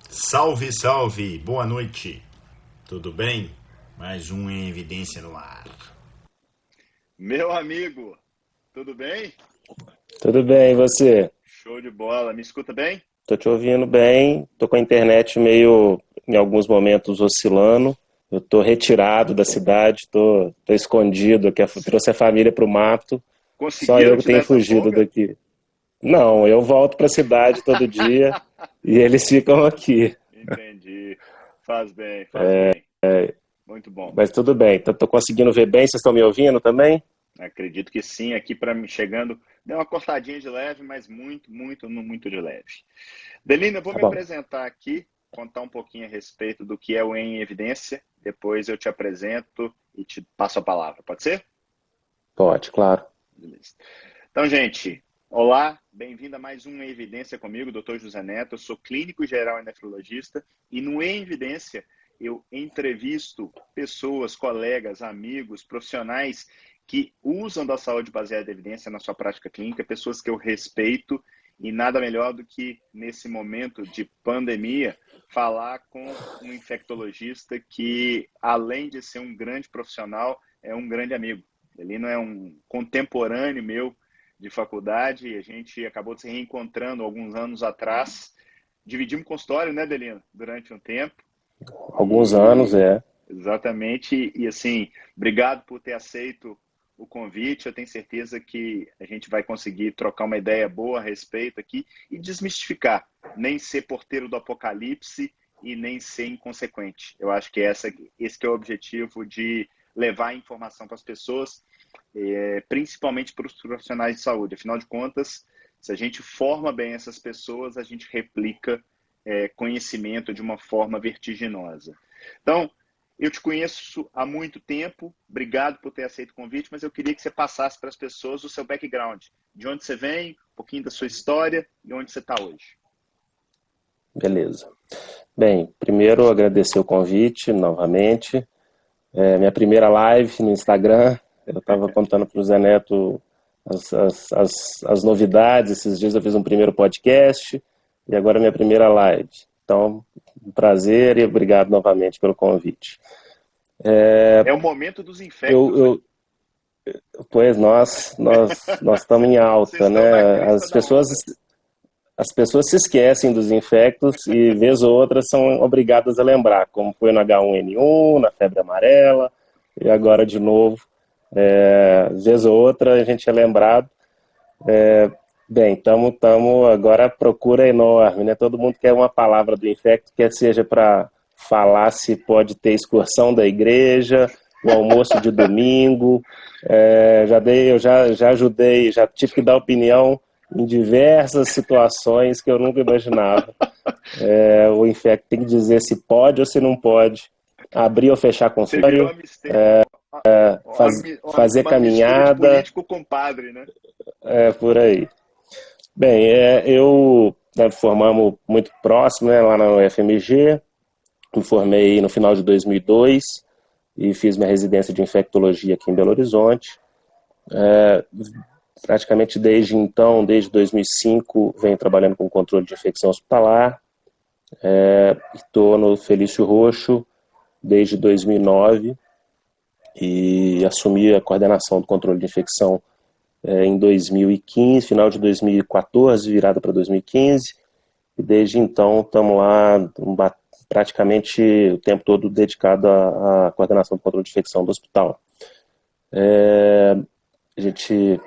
Salve, salve, boa noite. Tudo bem? Mais um em evidência no ar. Meu amigo, tudo bem? Tudo bem, e você? Show de bola. Me escuta bem? Tô te ouvindo bem, tô com a internet meio, em alguns momentos, oscilando. Eu tô retirado da cidade, tô escondido, trouxe a família pro mato. Só Conseguiram eu que te dar tenho essa fugido folga? daqui. Não, eu volto pra cidade todo dia e eles ficam aqui. Entendi. Faz bem, faz bem. Muito bom. Mas tudo bem, tô conseguindo ver bem, vocês estão me ouvindo também? Acredito que sim. Aqui para mim chegando, deu uma cortadinha de leve, mas muito de leve. Delina, eu vou Tá me bom, apresentar aqui, contar um pouquinho a respeito do que é o Em Evidência. Depois eu te apresento e te passo a palavra. Pode ser? pode, claro. Beleza. Então, gente, olá, bem-vindo a mais um Em Evidência comigo, Dr. José Neto. Eu sou clínico geral e nefrologista e no Em Evidência eu entrevisto pessoas, colegas, amigos, profissionais que usam da saúde baseada em evidência na sua prática clínica, pessoas que eu respeito e nada melhor do que nesse momento de pandemia falar com um infectologista que, além de ser um grande profissional, é um grande amigo. Ele não é um contemporâneo meu de faculdade, a gente acabou se reencontrando alguns anos atrás. Dividimos consultório, né, Delino, durante um tempo. Alguns anos, E é. exatamente, e assim, obrigado por ter aceito o convite. Eu tenho certeza que a gente vai conseguir trocar uma ideia boa a respeito aqui e desmistificar, nem ser porteiro do apocalipse e nem ser inconsequente. Eu acho que esse que é o objetivo de levar a informação para as pessoas, principalmente para os profissionais de saúde. Afinal de contas, se a gente forma bem essas pessoas, a gente replica conhecimento de uma forma vertiginosa. Então, eu te conheço há muito tempo, obrigado por ter aceito o convite, mas eu queria que você passasse para as pessoas o seu background, de onde você vem, um pouquinho da sua história e onde você está hoje. Beleza. Bem, primeiro agradecer o convite novamente. Minha primeira live no Instagram, eu estava contando para o Zé Neto as novidades. Esses dias eu fiz um primeiro podcast e agora minha primeira live. Então, um prazer e obrigado novamente pelo convite. É o momento dos Eu, infectos, né? eu, pois nós estamos em Vocês alta, estão na né? crista da onda. As pessoas se esquecem dos infectos e, vez ou outra, são obrigadas a lembrar, como foi no H1N1, na febre amarela, e agora de novo. Vez ou outra a gente é lembrado. Bem, estamos agora a procura é enorme, né? Todo mundo quer uma palavra do infecto, quer seja para falar se pode ter excursão da igreja, o almoço de domingo. Eu já ajudei, já tive que dar opinião em diversas situações que eu nunca imaginava. O infecto tem que dizer se pode ou se não pode, abrir ou fechar Você virou consultório, fazer uma mistura de caminhada, político com padre, né? por aí. Bem, formamos muito próximo, né, lá na UFMG. Me formei no final de 2002 e fiz minha residência de infectologia aqui em Belo Horizonte. Praticamente desde então, desde 2005, venho trabalhando com controle de infecção hospitalar. Estou no Felício Roxo desde 2009 e assumi a coordenação do controle de infecção em 2015, final de 2014, virada para 2015, e desde então estamos lá praticamente o tempo todo dedicado à coordenação do controle de infecção do hospital. A gente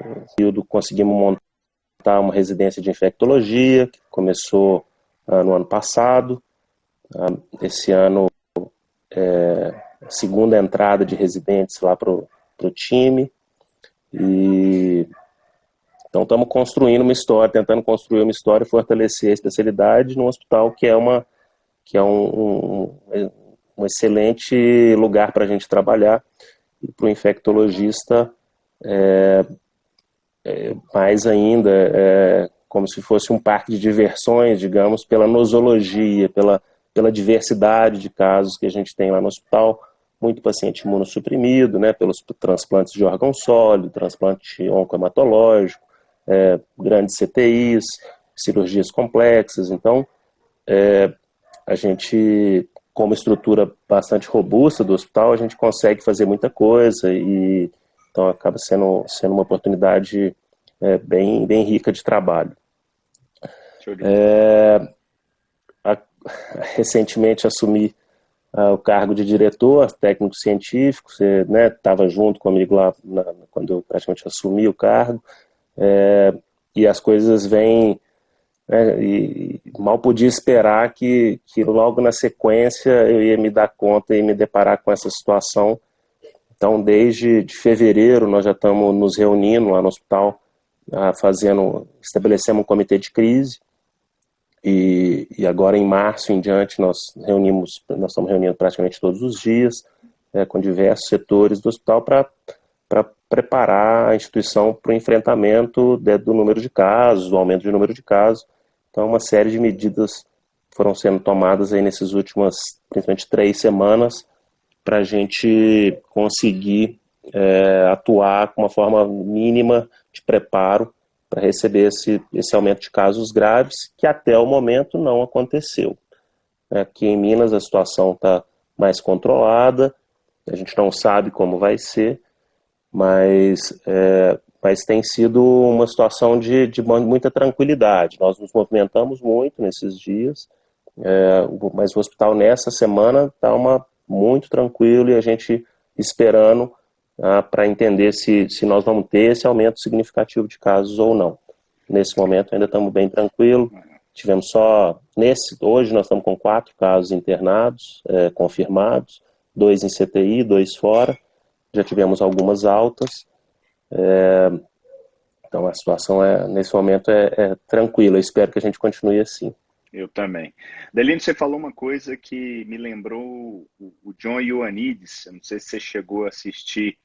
conseguimos montar uma residência de infectologia, que começou no ano passado. Esse ano, segunda entrada de residentes lá para o time. E então estamos construindo uma história, tentando construir uma história e fortalecer a especialidade num hospital que é um excelente lugar para a gente trabalhar, e para o infectologista mais ainda, como se fosse um parque de diversões, digamos, pela nosologia, pela diversidade de casos que a gente tem lá no hospital. Muito paciente imunossuprimido, né, pelos transplantes de órgão sólido, transplante oncohematológico, grandes CTIs, cirurgias complexas. Então, a gente, como estrutura bastante robusta do hospital, a gente consegue fazer muita coisa e então acaba sendo uma oportunidade bem rica de trabalho. Recentemente assumi o cargo de diretor técnico científico, você estava junto comigo lá quando eu praticamente assumi o cargo, e as coisas vêm, e mal podia esperar que logo na sequência eu ia me dar conta e me deparar com essa situação. Então, desde fevereiro, nós já estamos nos reunindo lá no hospital, estabelecemos um comitê de crise, e agora em março em diante nós estamos reunindo praticamente todos os dias, com diversos setores do hospital para preparar a instituição para o enfrentamento do número de casos, do aumento de número de casos. Então, uma série de medidas foram sendo tomadas aí nessas últimas, principalmente 3 semanas, para a gente conseguir atuar com uma forma mínima de preparo para receber esse aumento de casos graves, que até o momento não aconteceu. Aqui em Minas a situação está mais controlada, a gente não sabe como vai ser, mas tem sido uma situação de muita tranquilidade. Nós nos movimentamos muito nesses dias, mas o hospital nessa semana está muito tranquilo e a gente esperando para entender se nós vamos ter esse aumento significativo de casos ou não. Nesse momento ainda estamos bem tranquilos. Tivemos hoje nós estamos com 4 casos internados, confirmados, 2 em CTI, 2 fora. Já tivemos algumas altas. Então a situação nesse momento é tranquila. Eu espero que a gente continue assim. Eu também. Delino, você falou uma coisa que me lembrou o John Ioannidis. Eu não sei se você chegou a assistir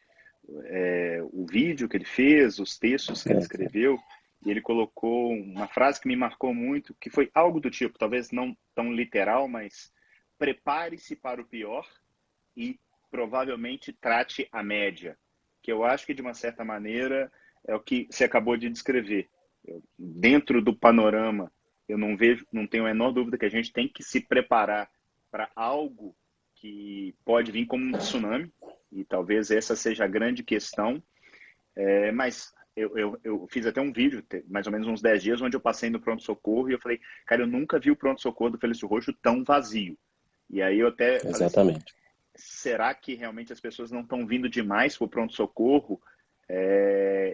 o vídeo que ele fez, os textos que ele escreveu, e ele colocou uma frase que me marcou muito, que foi algo do tipo, talvez não tão literal, mas prepare-se para o pior e provavelmente trate a média, que eu acho que de uma certa maneira é o que você acabou de descrever. Dentro do panorama, eu não tenho a menor dúvida que a gente tem que se preparar para algo que pode vir como um tsunami, e talvez essa seja a grande questão, mas eu fiz até um vídeo, mais ou menos uns 10 dias, onde eu passei no pronto-socorro e eu falei, cara, eu nunca vi o pronto-socorro do Felício Roxo tão vazio. E aí eu até Exatamente. falei assim, será que realmente as pessoas não estão vindo demais para o pronto-socorro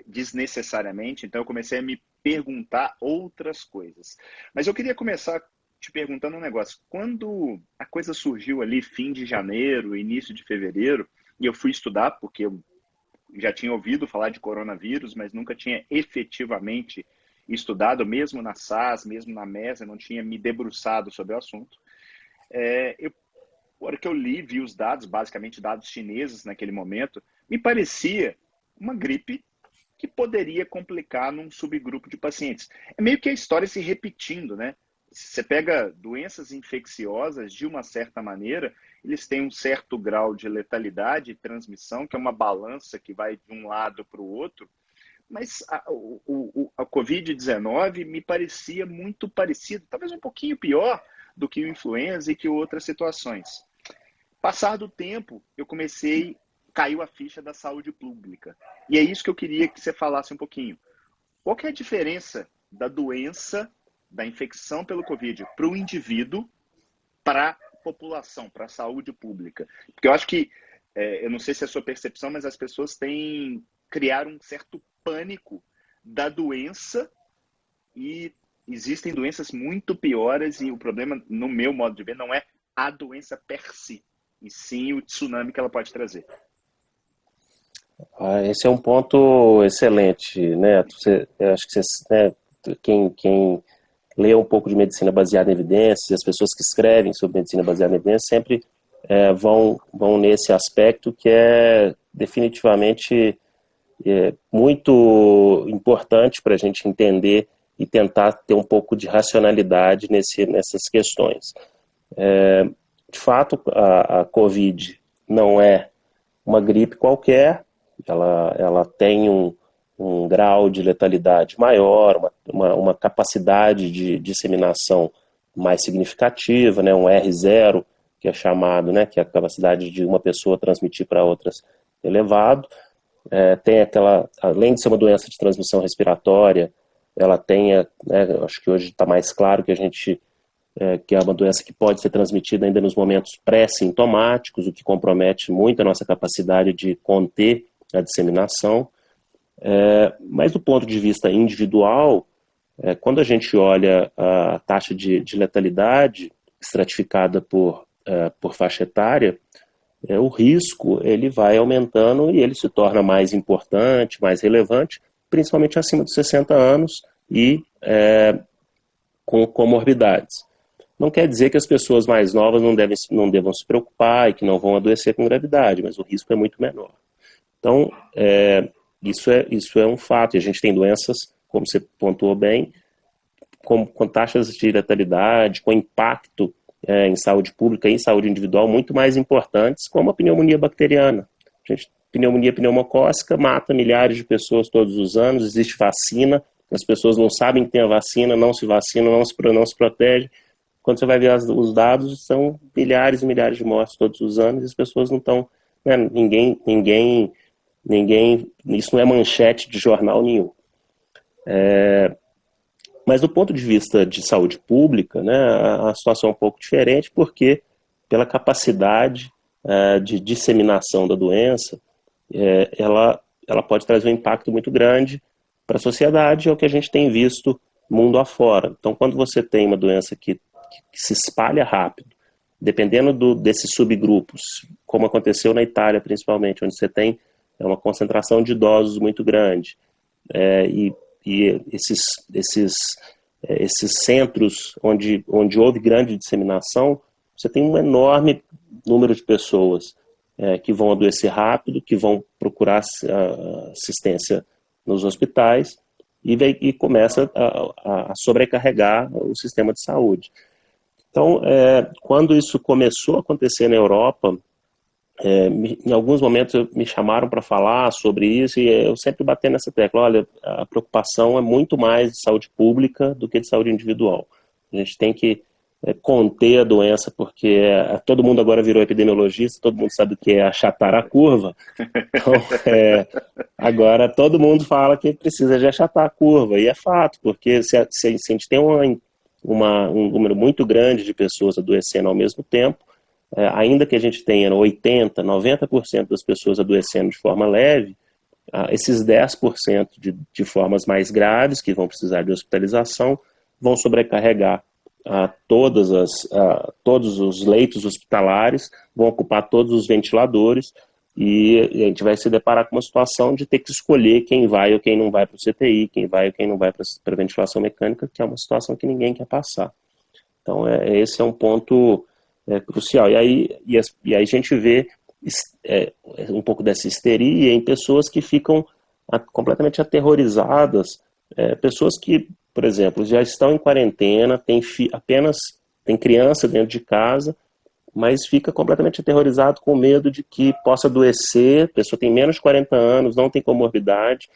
desnecessariamente? Então eu comecei a me perguntar outras coisas. Mas eu queria começar te perguntando um negócio. Quando a coisa surgiu ali, fim de janeiro, início de fevereiro, e eu fui estudar, porque eu já tinha ouvido falar de coronavírus, mas nunca tinha efetivamente estudado, mesmo na SAS, mesmo na MESA, não tinha me debruçado sobre o assunto. A hora que eu vi os dados, basicamente dados chineses naquele momento, me parecia uma gripe que poderia complicar num subgrupo de pacientes. É meio que a história se repetindo, né? Você pega doenças infecciosas, de uma certa maneira, eles têm um certo grau de letalidade e transmissão, que é uma balança que vai de um lado para o outro, mas a Covid-19 me parecia muito parecido, talvez um pouquinho pior do que o influenza e que outras situações. Passar do tempo, caiu a ficha da saúde pública. E é isso que eu queria que você falasse um pouquinho. Qual que é a diferença da doença, da infecção pelo Covid para o indivíduo, para a população, para a saúde pública? Porque eu acho que, eu não sei se é a sua percepção, mas as pessoas criaram um certo pânico da doença e existem doenças muito piores e o problema, no meu modo de ver, não é a doença per si, e sim o tsunami que ela pode trazer. Esse é um ponto excelente, né? Eu acho que quem lê um pouco de medicina baseada em evidências, as pessoas que escrevem sobre medicina baseada em evidências sempre vão nesse aspecto que é definitivamente muito importante para a gente entender e tentar ter um pouco de racionalidade nessas questões. De fato, a Covid não é uma gripe qualquer, ela tem um grau de letalidade maior, uma capacidade de disseminação mais significativa, né, um R0, que é chamado, né, que é a capacidade de uma pessoa transmitir para outras elevado. Tem aquela, além de ser uma doença de transmissão respiratória, ela tem, né, acho que hoje está mais claro que a gente que é uma doença que pode ser transmitida ainda nos momentos pré-sintomáticos, o que compromete muito a nossa capacidade de conter a disseminação. Mas do ponto de vista individual, quando a gente olha a taxa de letalidade estratificada por faixa etária, o risco ele vai aumentando e ele se torna mais importante, mais relevante, principalmente acima dos 60 anos e com comorbidades. Não quer dizer que as pessoas mais novas não devam se preocupar e que não vão adoecer com gravidade, mas o risco é muito menor. Então, isso é um fato. E a gente tem doenças, como você pontuou bem, com taxas de letalidade, com impacto em saúde pública e em saúde individual muito mais importantes, como a pneumonia bacteriana. Pneumonia pneumocócica mata milhares de pessoas todos os anos, existe vacina, as pessoas não sabem que tem a vacina, não se vacinam, não se protegem. Quando você vai ver os dados, são milhares e milhares de mortes todos os anos e as pessoas não estão, né, ninguém, isso não é manchete de jornal nenhum. Mas do ponto de vista de saúde pública, né, a situação é um pouco diferente, porque pela capacidade de disseminação da doença, ela pode trazer um impacto muito grande para a sociedade, é o que a gente tem visto mundo afora. Então, quando você tem uma doença que se espalha rápido, dependendo desses subgrupos, como aconteceu na Itália principalmente, onde você tem uma concentração de idosos muito grande, e esses centros onde houve grande disseminação, você tem um enorme número de pessoas que vão adoecer rápido, que vão procurar assistência nos hospitais e começa a sobrecarregar o sistema de saúde. Então, quando isso começou a acontecer na Europa, em alguns momentos me chamaram para falar sobre isso e eu sempre bati nessa tecla. Olha, a preocupação é muito mais de saúde pública do que de saúde individual. A gente tem que conter a doença porque todo mundo agora virou epidemiologista, todo mundo sabe o que é achatar a curva. Então, agora todo mundo fala que precisa de achatar a curva e é fato, porque se a gente tem um número muito grande de pessoas adoecendo ao mesmo tempo, ainda que a gente tenha 80%, 90% das pessoas adoecendo de forma leve, esses 10% de formas mais graves, que vão precisar de hospitalização, vão sobrecarregar todos os leitos hospitalares, vão ocupar todos os ventiladores, e a gente vai se deparar com uma situação de ter que escolher quem vai ou quem não vai para o CTI, quem vai ou quem não vai para a ventilação mecânica, que é uma situação que ninguém quer passar. Então, esse é um ponto crucial. E aí a gente vê um pouco dessa histeria em pessoas que ficam completamente aterrorizadas, pessoas que, por exemplo, já estão em quarentena, tem criança dentro de casa, mas fica completamente aterrorizado com medo de que possa adoecer, a pessoa tem menos de 40 anos, não tem comorbidade,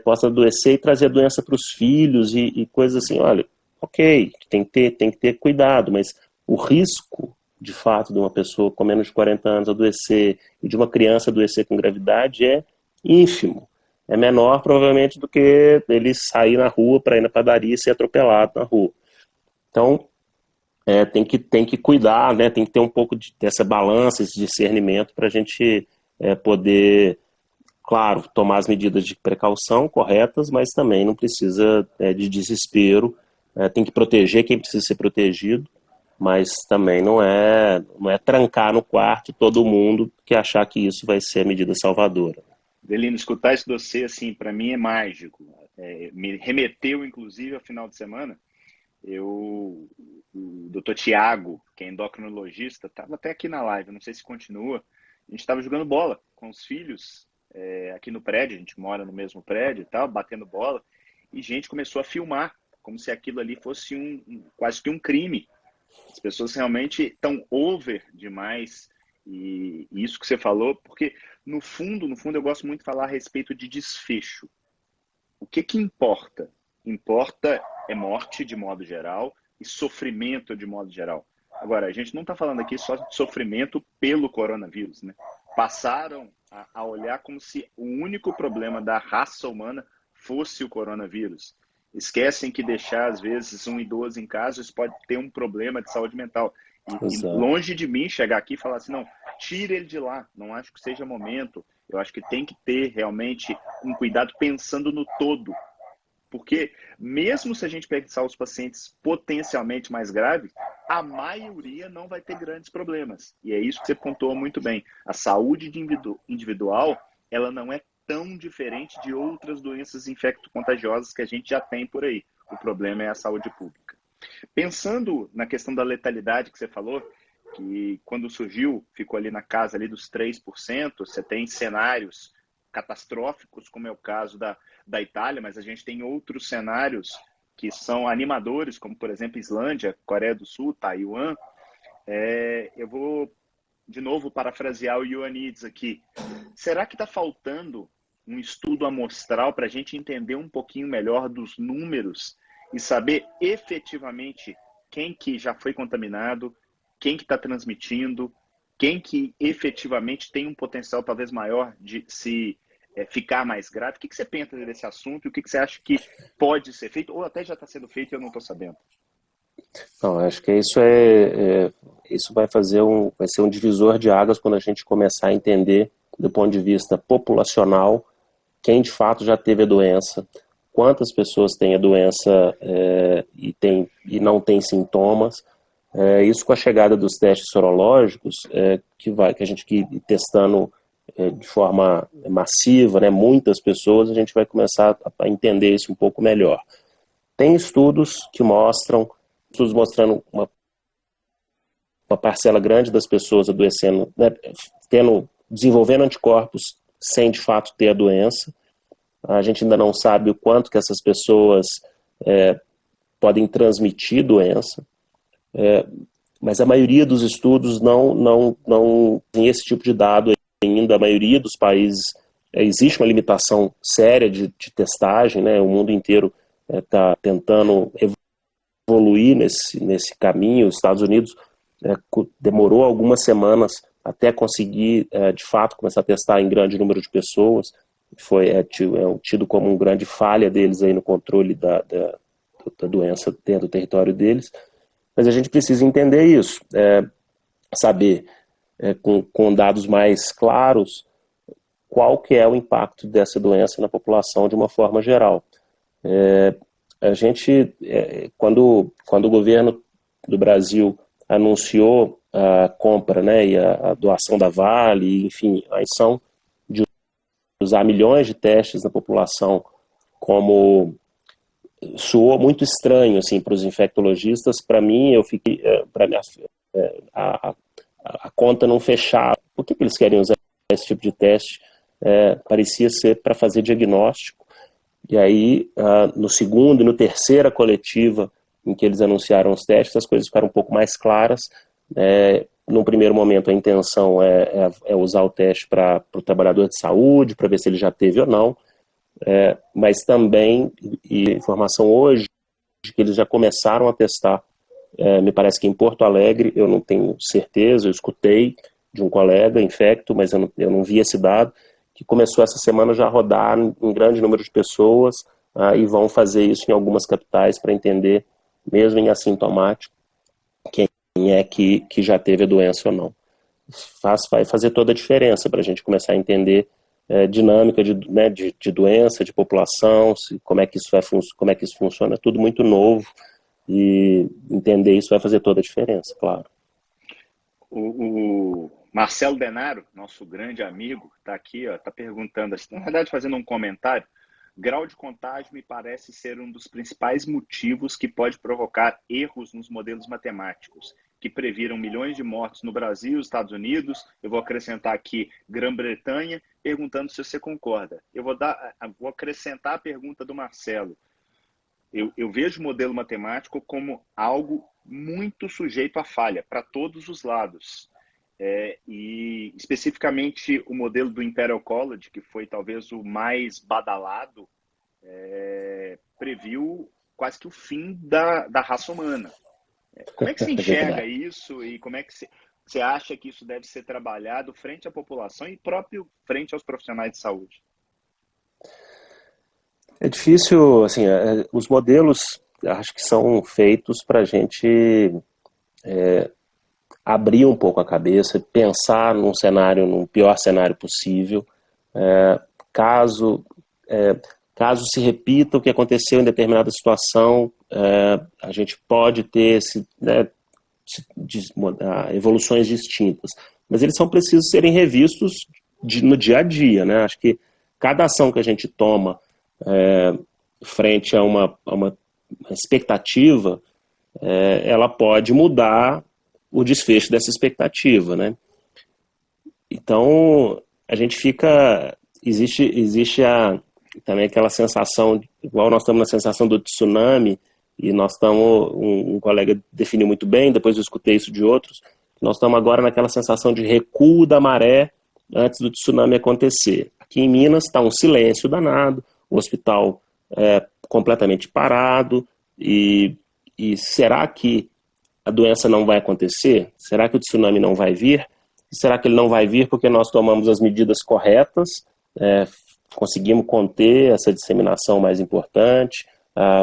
possa adoecer e trazer a doença para os filhos e coisas assim. Olha, ok, tem que ter cuidado, mas o risco, de fato, de uma pessoa com menos de 40 anos adoecer e de uma criança adoecer com gravidade é ínfimo. É menor, provavelmente, do que ele sair na rua para ir na padaria e ser atropelado na rua. Então, tem que cuidar, né? Tem que ter um pouco dessa balança, esse discernimento para a gente poder, claro, tomar as medidas de precaução corretas, mas também não precisa de desespero. Tem que proteger quem precisa ser protegido, mas também não é trancar no quarto todo mundo que achar que isso vai ser a medida salvadora. Delino, escutar esse dossiê, assim, para mim é mágico. Me remeteu, inclusive, ao final de semana. O Dr. Tiago, que é endocrinologista, estava até aqui na live, não sei se continua. A gente estava jogando bola com os filhos aqui no prédio, a gente mora no mesmo prédio e tal, batendo bola, e gente começou a filmar, como se aquilo ali fosse quase que um crime. As pessoas realmente estão over demais, e isso que você falou, porque no fundo eu gosto muito de falar a respeito de desfecho. O que importa? Importa morte de modo geral, e sofrimento de modo geral. Agora, a gente não está falando aqui só de sofrimento pelo coronavírus, né? Passaram a olhar como se o único problema da raça humana fosse o coronavírus. Esquecem que deixar, às vezes, um idoso em casa, isso pode ter um problema de saúde mental. E longe de mim chegar aqui e falar assim, não, tira ele de lá, não acho que seja momento. Eu acho que tem que ter realmente um cuidado pensando no todo. Porque mesmo se a gente pensar os pacientes potencialmente mais graves, a maioria não vai ter grandes problemas. E é isso que você pontuou muito bem. A saúde individual, ela não é tão diferente de outras doenças infecto-contagiosas que a gente já tem por aí. O problema é a saúde pública. Pensando na questão da letalidade que você falou, que quando surgiu, ficou ali na casa ali dos 3%, você tem cenários catastróficos, como é o caso da Itália, mas a gente tem outros cenários que são animadores, como, por exemplo, Islândia, Coreia do Sul, Taiwan. Eu vou, de novo, parafrasear o Ioannidis aqui. Será que está faltando um estudo amostral para a gente entender um pouquinho melhor dos números e saber efetivamente quem que já foi contaminado, quem que está transmitindo, quem que efetivamente tem um potencial talvez maior de se ficar mais grave? O que você pensa desse assunto e o que você acha que pode ser feito ou até já está sendo feito e eu não estou sabendo? Não, acho que isso isso vai ser um divisor de águas quando a gente começar a entender do ponto de vista populacional quem de fato já teve a doença, quantas pessoas têm a doença e não têm sintomas. Isso com a chegada dos testes sorológicos, que a gente ir testando de forma massiva, né, muitas pessoas, a gente vai começar a entender isso um pouco melhor. Tem estudos mostrando uma parcela grande das pessoas adoecendo, né, desenvolvendo anticorpos sem de fato ter a doença. A gente ainda não sabe o quanto que essas pessoas podem transmitir doença, mas a maioria dos estudos não tem esse tipo de dado ainda. A maioria dos países existe uma limitação séria de testagem, né? O mundo inteiro está tentando evoluir nesse caminho. Os Estados Unidos demorou algumas semanas até conseguir, de fato, começar a testar em grande número de pessoas. Foi tido como uma grande falha deles aí no controle da doença dentro do território deles. Mas a gente precisa entender isso, saber com dados mais claros qual que é o impacto dessa doença na população de uma forma geral. A gente, quando o governo do Brasil anunciou a compra, né, e a doação da Vale, enfim, a intenção de usar milhões de testes na população, como soou muito estranho assim para os infectologistas. Para mim, eu fiquei, a conta não fechava. Por que eles querem usar esse tipo de teste? Parecia ser para fazer diagnóstico. E aí, no segundo e no terceira coletiva em que eles anunciaram os testes, as coisas ficaram um pouco mais claras. No primeiro momento, a intenção é usar o teste para o trabalhador de saúde, para ver se ele já teve ou não. Mas também, e informação hoje, que eles já começaram a testar, me parece que em Porto Alegre, eu não tenho certeza, eu escutei de um colega infecto, mas eu não vi esse dado, que começou essa semana já a rodar em grande número de pessoas, e vão fazer isso em algumas capitais para entender, mesmo em assintomático, quem é que já teve a doença ou não. Vai fazer toda a diferença para a gente começar a entender dinâmica de doença, de população, como é que isso funciona. É tudo muito novo e entender isso vai fazer toda a diferença, claro. O Marcelo Denaro, nosso grande amigo, está aqui, está perguntando, na verdade fazendo um comentário. Grau de contágio me parece ser um dos principais motivos que pode provocar erros nos modelos matemáticos, que previram milhões de mortes no Brasil, Estados Unidos, eu vou acrescentar aqui Grã-Bretanha, perguntando se você concorda. Eu vou acrescentar a pergunta do Marcelo. Eu vejo o modelo matemático como algo muito sujeito à falha, para todos os lados. E especificamente o modelo do Imperial College, que foi talvez o mais badalado, previu quase que o fim da raça humana. Como é que você É enxerga verdade. isso e como é que você acha que isso deve ser trabalhado frente à população e próprio frente aos profissionais de saúde? É difícil, assim, os modelos acho que são feitos para a gente abrir um pouco a cabeça, pensar num cenário, num pior cenário possível, caso caso se repita o que aconteceu em determinada situação, a gente pode ter evoluções distintas, mas eles são precisos serem revistos no dia a dia, né? Acho que cada ação que a gente toma frente a uma expectativa, ela pode mudar o desfecho dessa expectativa, né? Então, a gente fica... Existe também aquela sensação, igual nós estamos na sensação do tsunami, e nós estamos, um colega definiu muito bem, depois eu escutei isso de outros, nós estamos agora naquela sensação de recuo da maré antes do tsunami acontecer. Aqui em Minas está um silêncio danado, o hospital completamente parado, e será que a doença não vai acontecer? Será que o tsunami não vai vir? Será que ele não vai vir porque nós tomamos as medidas corretas, conseguimos conter essa disseminação mais importante,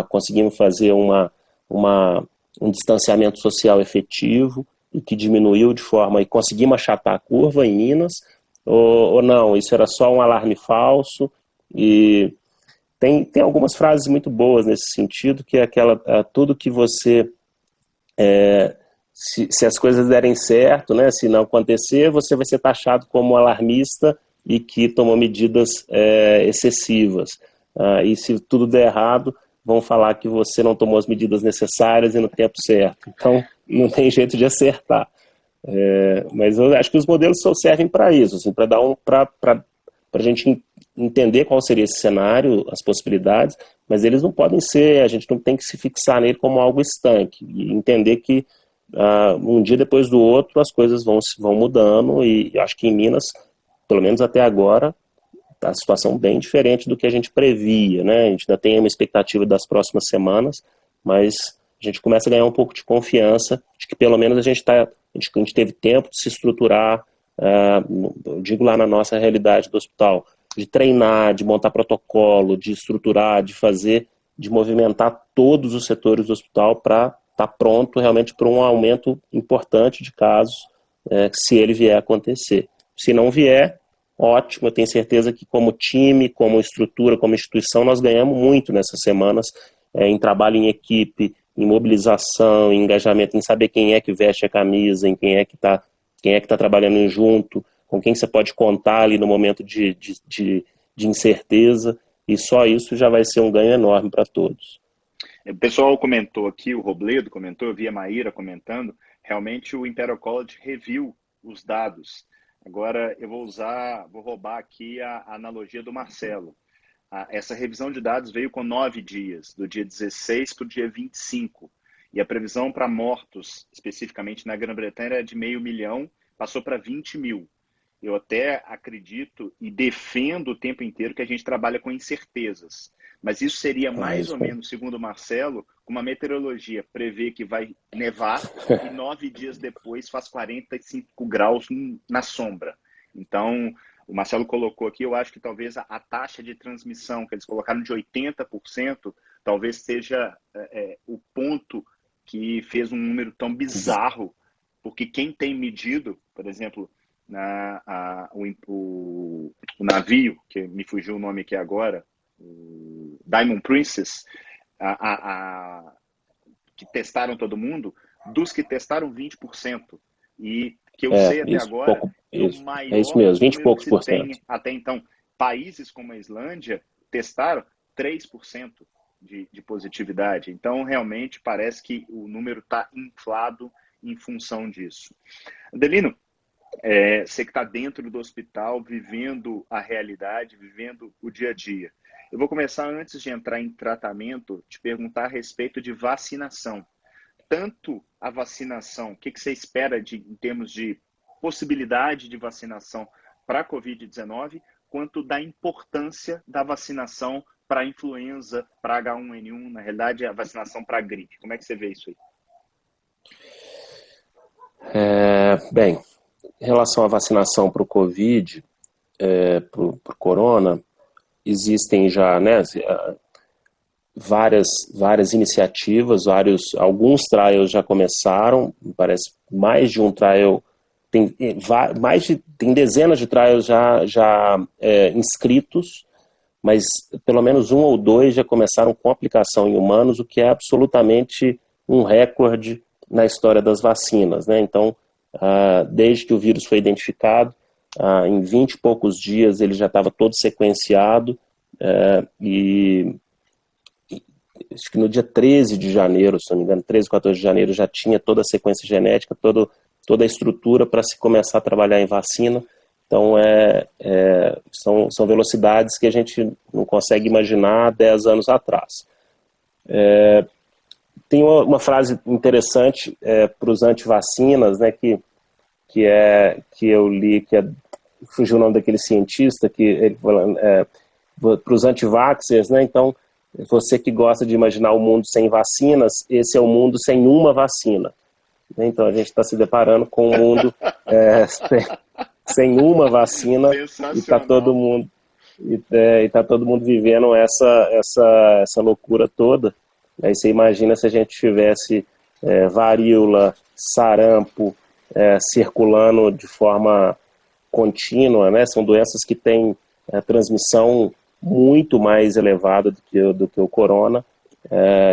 conseguimos fazer um distanciamento social efetivo e que diminuiu de forma, e conseguimos achatar a curva em Minas, ou não, isso era só um alarme falso? E tem algumas frases muito boas nesse sentido, que é aquela, tudo que você... Se as coisas derem certo, né, se não acontecer, você vai ser taxado como alarmista e que tomou medidas excessivas. E se tudo der errado, vão falar que você não tomou as medidas necessárias e no tempo certo. Então, não tem jeito de acertar. Mas eu acho que os modelos só servem para isso, assim, para a gente entender qual seria esse cenário, as possibilidades, mas eles não podem ser, a gente não tem que se fixar nele como algo estanque, e entender que um dia depois do outro as coisas vão mudando, e acho que em Minas, pelo menos até agora, tá a situação bem diferente do que a gente previa, né? A gente ainda tem uma expectativa das próximas semanas, mas a gente começa a ganhar um pouco de confiança de que pelo menos a gente teve tempo de se estruturar, eu digo lá na nossa realidade do hospital, de treinar, de montar protocolo, de estruturar, de fazer, de movimentar todos os setores do hospital para estar pronto realmente para um aumento importante de casos, se ele vier a acontecer. Se não vier, ótimo, eu tenho certeza que como time, como estrutura, como instituição, nós ganhamos muito nessas semanas, em trabalho em equipe, em mobilização, em engajamento, em saber quem é que veste a camisa, em quem é que está trabalhando junto, com quem você pode contar ali no momento de incerteza, e só isso já vai ser um ganho enorme para todos. O pessoal comentou aqui, o Robledo comentou, eu vi a Maíra comentando, realmente o Imperial College reviu os dados. Agora eu vou roubar aqui a analogia do Marcelo. Essa revisão de dados veio com 9 dias, do dia 16 para o dia 25. E a previsão para mortos, especificamente na Grã-Bretanha, era de 500.000, passou para 20 mil. Eu até acredito e defendo o tempo inteiro que a gente trabalha com incertezas. Mas isso seria mais ou menos, segundo o Marcelo, uma meteorologia prevê que vai nevar e 9 dias depois faz 45 graus na sombra. Então, o Marcelo colocou aqui, eu acho que talvez a taxa de transmissão que eles colocaram de 80%, talvez seja o ponto que fez um número tão bizarro, porque quem tem medido, por exemplo, o navio, que me fugiu o nome aqui agora, o Diamond Princess, que testaram todo mundo, dos que testaram 20%. E que eu sei até agora é o maior isso mesmo, 20 e número poucos que por se tem cento. até então. Países como a Islândia testaram 3% de positividade. Então, realmente, parece que o número está inflado em função disso. Adelino, você que está dentro do hospital, vivendo a realidade, vivendo o dia a dia. Eu vou começar, antes de entrar em tratamento, te perguntar a respeito de vacinação. Tanto a vacinação, o que você espera em termos de possibilidade de vacinação para a Covid-19, quanto da importância da vacinação para a influenza, para H1N1, na realidade, a vacinação para a gripe. Como é que você vê isso aí? Bem, em relação à vacinação para o Covid, para o Corona, existem já, né, várias iniciativas, alguns trials já começaram, parece mais de um trial, tem dezenas de trials já inscritos, mas pelo menos um ou dois já começaram com aplicação em humanos, o que é absolutamente um recorde na história das vacinas, né? Então, desde que o vírus foi identificado, em 20 e poucos dias ele já estava todo sequenciado, e acho que no dia 13 de janeiro, se não me engano, 13, 14 de janeiro, já tinha toda a sequência genética, toda a estrutura para se começar a trabalhar em vacina. Então, são velocidades que a gente não consegue imaginar 10 anos atrás. Tem uma frase interessante para os antivacinas, né, que eu li, fugiu o nome daquele cientista, que ele falando, para os antivaxers, né, então, você que gosta de imaginar o mundo sem vacinas, esse é o mundo sem uma vacina. Então, a gente está se deparando com um mundo sem uma vacina e está todo mundo vivendo essa loucura toda. Aí você imagina se a gente tivesse varíola, sarampo circulando de forma contínua, né? São doenças que têm transmissão muito mais elevada do que o corona,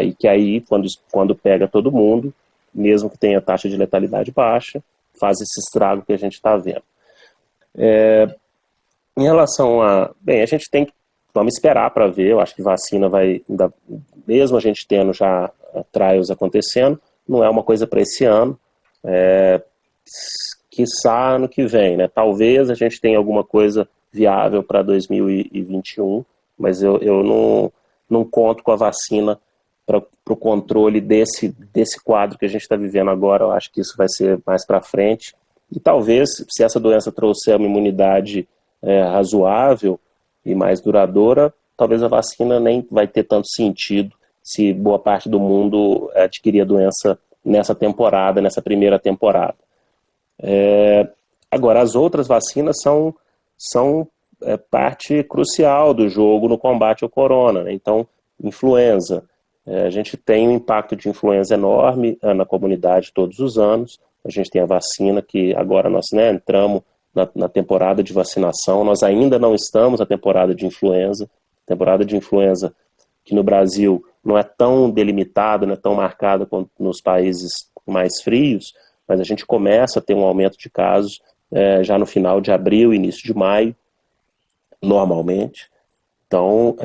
e que aí, quando pega todo mundo, mesmo que tenha taxa de letalidade baixa, faz esse estrago que a gente está vendo. Em relação Bem, a gente vamos esperar para ver, eu acho que vacina mesmo a gente tendo já trials acontecendo, não é uma coisa para esse ano, quiçá ano que vem, né? Talvez a gente tenha alguma coisa viável para 2021, mas eu não conto com a vacina para o controle desse quadro que a gente está vivendo agora. Eu acho que isso vai ser mais para frente. E talvez, se essa doença trouxer uma imunidade razoável e mais duradoura, talvez a vacina nem vai ter tanto sentido se boa parte do mundo adquirir a doença nessa primeira temporada. Agora, as outras vacinas são parte crucial do jogo no combate ao corona, né? Então, influenza. A gente tem um impacto de influenza enorme na comunidade todos os anos. A gente tem a vacina que agora nós entramos na temporada de vacinação. Nós ainda não estamos na temporada de influenza. Temporada de influenza que no Brasil não é tão delimitada, não é tão marcada quanto nos países mais frios, mas a gente começa a ter um aumento de casos já no final de abril, início de maio, normalmente. Então,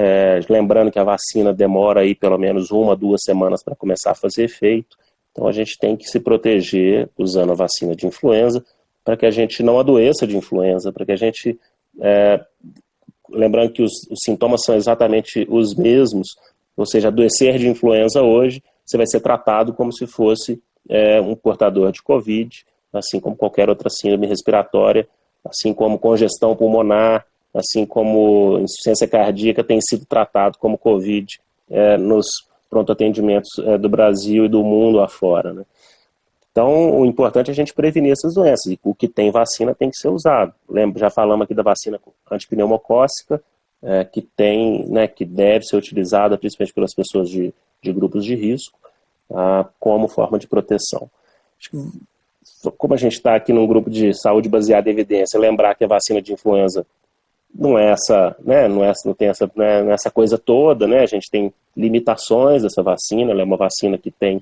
lembrando que a vacina demora aí pelo menos 1, 2 semanas para começar a fazer efeito. Então, a gente tem que se proteger usando a vacina de influenza para que a gente não adoeça de influenza, para que a gente... lembrando que os sintomas são exatamente os mesmos, ou seja, adoecer de influenza hoje, você vai ser tratado como se fosse um portador de Covid, assim como qualquer outra síndrome respiratória, assim como congestão pulmonar, assim como insuficiência cardíaca tem sido tratado como Covid nos pronto-atendimentos do Brasil e do mundo afora, né? Então, o importante é a gente prevenir essas doenças, e o que tem vacina tem que ser usado. Já falamos aqui da vacina antipneumocócica, que deve ser utilizada principalmente pelas pessoas de grupos de risco, como forma de proteção. Acho que, como a gente está aqui num grupo de saúde baseada em evidência, lembrar que a vacina de influenza não é não tem essa coisa toda, né? A gente tem limitações dessa vacina, ela é uma vacina que tem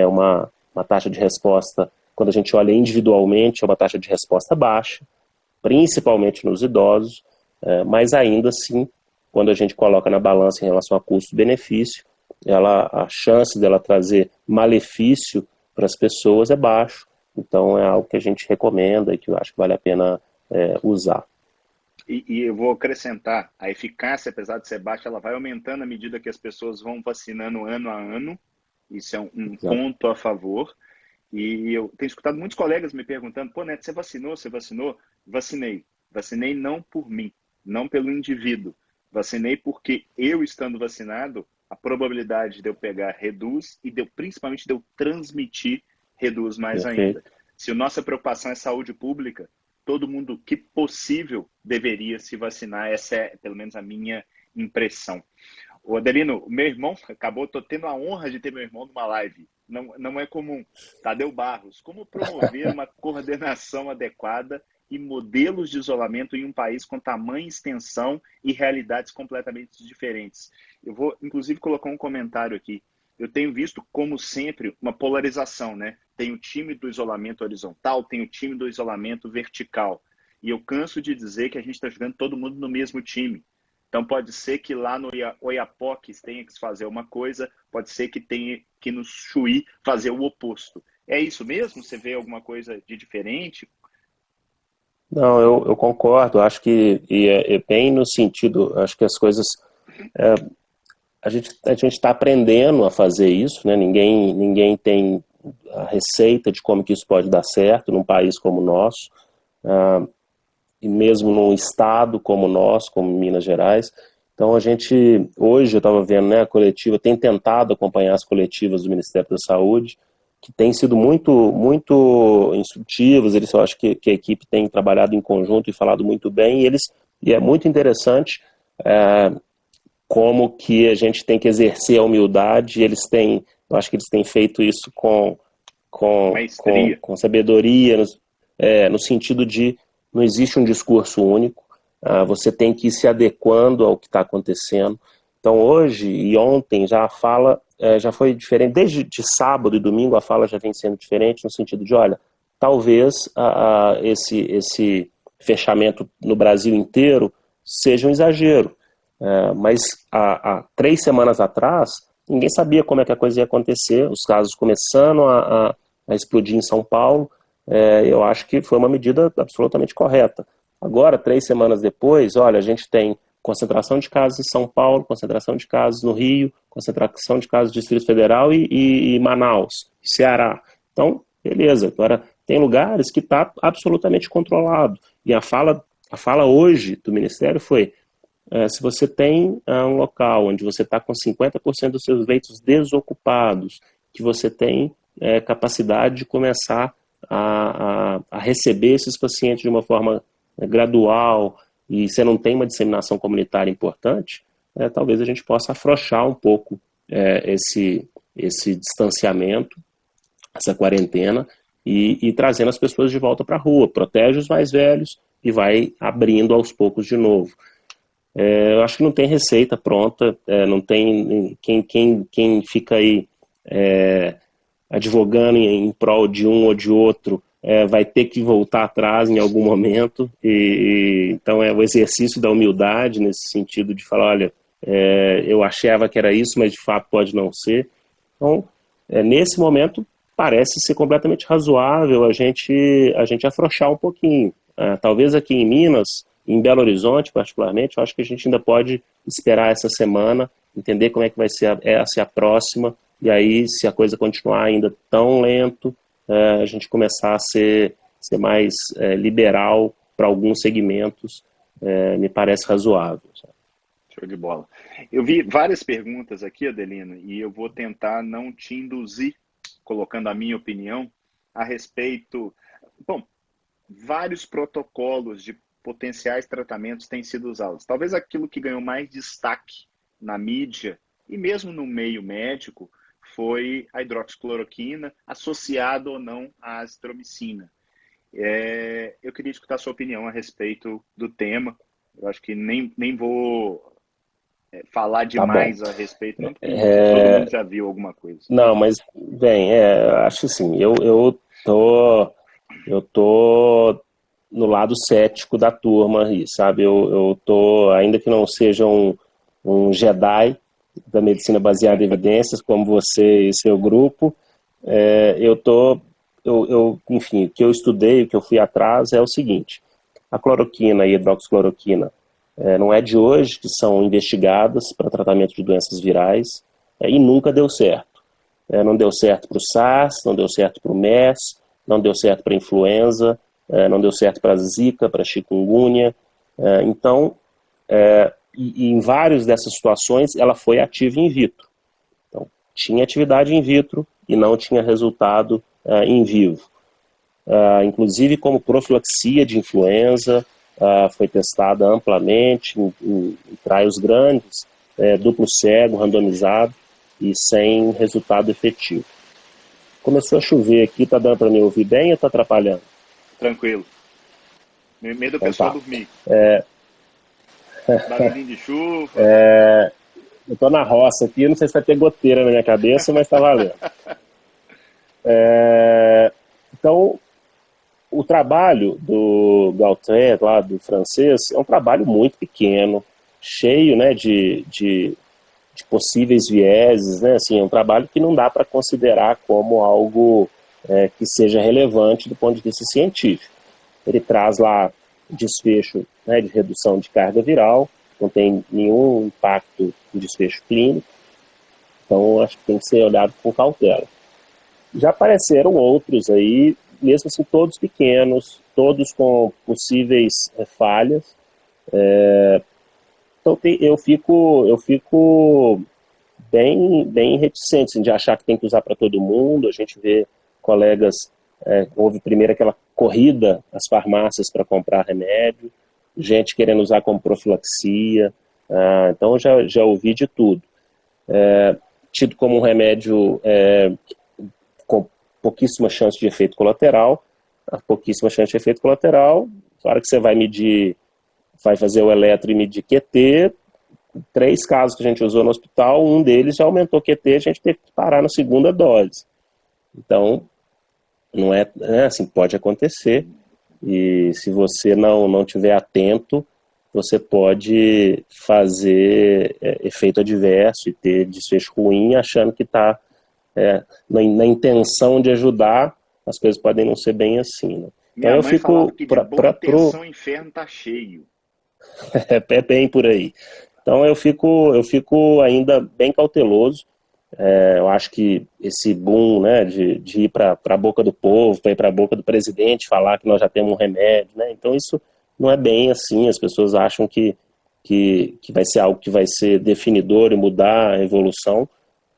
uma taxa de resposta, quando a gente olha individualmente, é uma taxa de resposta baixa, principalmente nos idosos, mas ainda assim, quando a gente coloca na balança em relação a custo-benefício, a chance dela trazer malefício para as pessoas é baixo. Então é algo que a gente recomenda e que eu acho que vale a pena usar. E eu vou acrescentar, a eficácia, apesar de ser baixa, ela vai aumentando à medida que as pessoas vão vacinando ano a ano. Isso é um ponto a favor. E eu tenho escutado muitos colegas me perguntando, pô, Neto, você vacinou? Você vacinou? Vacinei. Vacinei não por mim, não pelo indivíduo. Vacinei porque eu, estando vacinado, a probabilidade de eu pegar reduz e principalmente de eu transmitir reduz mais Perfeito. ainda. Se a nossa preocupação é saúde pública, todo mundo que possível deveria se vacinar. Essa é, pelo menos, a minha impressão. O Adelino, meu irmão, tô tendo a honra de ter meu irmão numa live. Não é comum. Tadeu Barros, como promover uma coordenação adequada e modelos de isolamento em um país com tamanho, extensão e realidades completamente diferentes? Eu vou, inclusive, colocar um comentário aqui. Eu tenho visto, como sempre, uma polarização, né? Tem o time do isolamento horizontal, tem o time do isolamento vertical. E eu canso de dizer que a gente está jogando todo mundo no mesmo time. Então pode ser que lá no Oiapoque tenha que fazer uma coisa, pode ser que tenha que no Chuí fazer o oposto. É isso mesmo? Você vê alguma coisa de diferente? Não, eu concordo. Acho que é bem no sentido, acho que as coisas... a gente está aprendendo a fazer isso, né? Ninguém tem a receita de como que isso pode dar certo num país como o nosso, e mesmo num estado como o nosso, como Minas Gerais. Então hoje eu estava vendo, né, a coletiva, tem tentado acompanhar as coletivas do Ministério da Saúde, que têm sido muito instrutivas. Eu acho que a equipe tem trabalhado em conjunto e falado muito bem, e é muito interessante como que a gente tem que exercer a humildade. Eu acho que eles têm feito isso com sabedoria, no sentido de não existe um discurso único, você tem que ir se adequando ao que está acontecendo. Então hoje e ontem já foi diferente, desde de sábado e domingo a fala já vem sendo diferente, no sentido de, olha, talvez esse fechamento no Brasil inteiro seja um exagero, mas há 3 semanas atrás ninguém sabia como é que a coisa ia acontecer, os casos começando a explodir em São Paulo. Eu acho que foi uma medida absolutamente correta. Agora, 3 semanas depois, olha, a gente tem concentração de casos em São Paulo, concentração de casos no Rio, concentração de casos no Distrito Federal e Manaus, Ceará. Então, beleza. Agora, tem lugares que está absolutamente controlado. E a fala hoje do Ministério foi, se você tem um local onde você está com 50% dos seus leitos desocupados, que você tem capacidade de começar a receber esses pacientes de uma forma gradual, e você não tem uma disseminação comunitária importante, talvez a gente possa afrouxar um pouco esse distanciamento, essa quarentena, e trazendo as pessoas de volta para a rua. Protege os mais velhos e vai abrindo aos poucos de novo. Eu acho que não tem receita pronta, não tem quem fica aí advogando em prol de um ou de outro, vai ter que voltar atrás em algum momento. Então é o exercício da humildade nesse sentido de falar, olha, eu achava que era isso, mas de fato pode não ser. Então, nesse momento parece ser completamente razoável a gente afrouxar um pouquinho. Talvez aqui em Minas, em Belo Horizonte particularmente, eu acho que a gente ainda pode esperar essa semana, entender como é que vai ser a próxima, e aí, se a coisa continuar ainda tão lento, a gente começar a ser mais liberal para alguns segmentos, me parece razoável. Sabe? Show de bola. Eu vi várias perguntas aqui, Adelino, e eu vou tentar não te induzir, colocando a minha opinião a respeito. Bom, vários protocolos de potenciais tratamentos têm sido usados. Talvez aquilo que ganhou mais destaque na mídia e mesmo no meio médico foi a hidroxicloroquina, associado ou não à azitromicina. Eu queria escutar a sua opinião a respeito do tema. Eu acho que nem vou falar demais a respeito, não, porque todo mundo já viu alguma coisa. Não, mas, bem, acho assim, eu tô no lado cético da turma aí, sabe? Eu tô, ainda que não seja um Jedi da medicina baseada em evidências, como você e seu grupo, enfim, o que eu estudei, o que eu fui atrás é o seguinte: a cloroquina e a hidroxicloroquina não é de hoje que são investigadas para tratamento de doenças virais, e nunca deu certo. Não deu certo para o SARS, não deu certo para o MERS, não deu certo para a influenza, não deu certo para a zika, para a chikungunya. Então, e em várias dessas situações ela foi ativa in vitro. Então, tinha atividade in vitro e não tinha resultado em vivo. Inclusive como profilaxia de influenza, foi testada amplamente em trials grandes, duplo cego, randomizado e sem resultado efetivo. Começou a chover aqui, tá dando para me ouvir bem ou tá atrapalhando? Tranquilo. Medo do Então, pessoal tá. dormir. Barulhinho de chuva. Eu tô na roça aqui, não sei se vai ter goteira na minha cabeça, mas tá valendo. Então, o trabalho do Gautret, lá do francês, é um trabalho muito pequeno, cheio, né, de possíveis vieses, né, assim, é um trabalho que não dá para considerar como algo que seja relevante do ponto de vista científico. Ele traz lá desfecho, né, de redução de carga viral, não tem nenhum impacto no desfecho clínico, então acho que tem que ser olhado com cautela. Já apareceram outros aí, mesmo assim todos pequenos, todos com possíveis falhas. Então eu fico bem reticente assim, de achar que tem que usar para todo mundo. A gente vê colegas, houve primeiro aquela corrida às farmácias para comprar remédio, gente querendo usar como profilaxia, então já ouvi de tudo. Tido como um remédio com pouquíssima chance de efeito colateral, na hora que você vai medir, vai fazer o eletro e medir QT, 3 casos que a gente usou no hospital, um deles já aumentou QT, a gente teve que parar na segunda dose. Então, não é assim, pode acontecer, e se você não tiver atento, você pode fazer efeito adverso e ter desfecho ruim, achando que está na intenção de ajudar, as coisas podem não ser bem assim, né? Então Minha eu mãe falava fico que de boa intenção o inferno tá cheio. é bem por aí. Então eu fico ainda bem cauteloso. Eu acho que esse boom, né, de ir para a boca do povo, para ir para a boca do presidente, falar que nós já temos um remédio, né? Então isso não é bem assim. As pessoas acham que vai ser algo que vai ser definidor e mudar a evolução.